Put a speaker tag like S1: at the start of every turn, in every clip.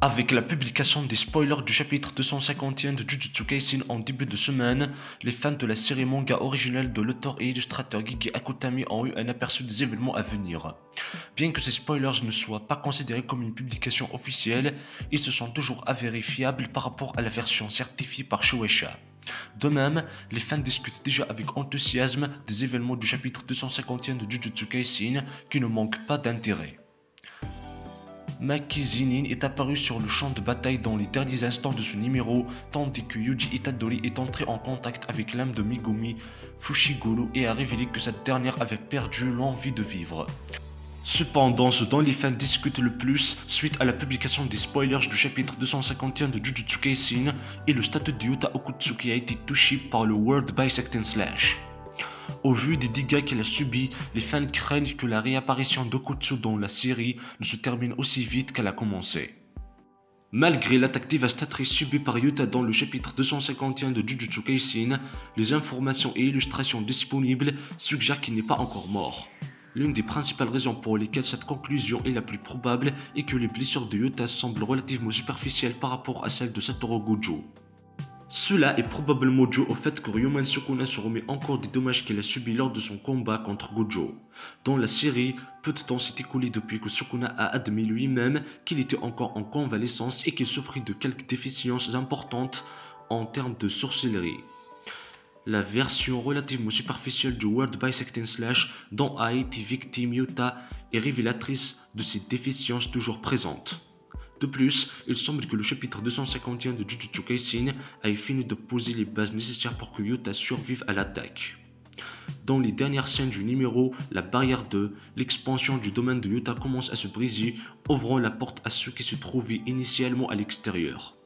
S1: Avec la publication des spoilers du chapitre 251 de Jujutsu Kaisen en début de semaine, les fans de la série manga originelle de l'auteur et illustrateur Gege Akutami ont eu un aperçu des événements à venir. Bien que ces spoilers ne soient pas considérés comme une publication officielle, ils se sont toujours avérés fiables par rapport à la version certifiée par Shueisha. De même, les fans discutent déjà avec enthousiasme des événements du chapitre 251 de Jujutsu Kaisen qui ne manquent pas d'intérêt. Maki Zennin est apparu sur le champ de bataille dans les derniers instants de ce numéro, tandis que Yuji Itadori est entré en contact avec l'âme de Megumi Fushiguro et a révélé que cette dernière avait perdu l'envie de vivre. Cependant, ce dont les fans discutent le plus suite à la publication des spoilers du chapitre 251 de Jujutsu Kaisen est le statut de Yuta Okutsu qui a été touché par le World Bisecting Slash. Au vu des dégâts qu'elle a subis, les fans craignent que la réapparition d'Okutsu dans la série ne se termine aussi vite qu'elle a commencé. Malgré l'attaque dévastatrice subie par Yuta dans le chapitre 251 de Jujutsu Kaisen, les informations et illustrations disponibles suggèrent qu'il n'est pas encore mort. L'une des principales raisons pour lesquelles cette conclusion est la plus probable est que les blessures de Yuta semblent relativement superficielles par rapport à celles de Satoru Gojo. Cela est probablement dû au fait que Ryoman Sukuna se remet encore des dommages qu'elle a subis lors de son combat contre Gojo. Dans la série, peu de temps s'est écoulé depuis que Sukuna a admis lui-même qu'il était encore en convalescence et qu'il souffrait de quelques déficiences importantes en termes de sorcellerie. La version relativement superficielle du World Bisecting Slash dont a été victime Yuta est révélatrice de ces déficiences toujours présentes. De plus, il semble que le chapitre 251 de Jujutsu Kaisen ait fini de poser les bases nécessaires pour que Yuta survive à l'attaque. Dans les dernières scènes du numéro, la barrière de l'expansion du domaine de Yuta commence à se briser, ouvrant la porte à ceux qui se trouvaient initialement à l'extérieur.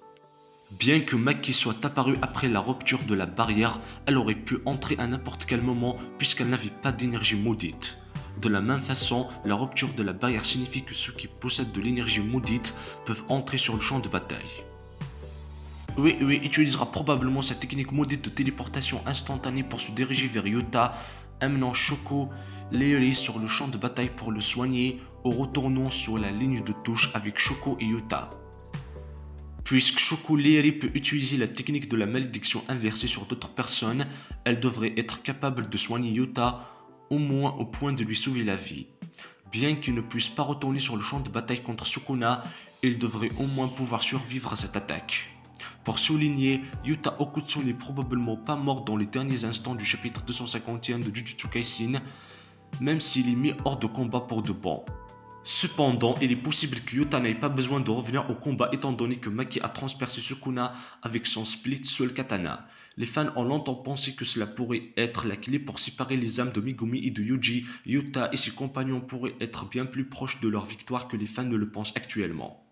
S1: Bien que Maki soit apparue après la rupture de la barrière, elle aurait pu entrer à n'importe quel moment puisqu'elle n'avait pas d'énergie maudite. De la même façon, la rupture de la barrière signifie que ceux qui possèdent de l'énergie maudite peuvent entrer sur le champ de bataille. Ui utilisera probablement cette technique maudite de téléportation instantanée pour se diriger vers Yuta, amenant Shoko Leiri sur le champ de bataille pour le soigner, en retournant sur la ligne de touche avec Shoko et Yuta. Puisque Shoko Leiri peut utiliser la technique de la malédiction inversée sur d'autres personnes, elle devrait être capable de soigner Yuta au moins au point de lui sauver la vie. Bien qu'il ne puisse pas retourner sur le champ de bataille contre Sukuna, il devrait au moins pouvoir survivre à cette attaque. Pour souligner, Yuta Okutsu n'est probablement pas mort dans les derniers instants du chapitre 251 de Jujutsu Kaisen, même s'il est mis hors de combat pour de bon. Cependant, il est possible que Yuta n'ait pas besoin de revenir au combat étant donné que Maki a transpercé Sukuna avec son Split Soul Katana. Les fans ont longtemps pensé que cela pourrait être la clé pour séparer les âmes de Megumi et de Yuji. Yuta et ses compagnons pourraient être bien plus proches de leur victoire que les fans ne le pensent actuellement.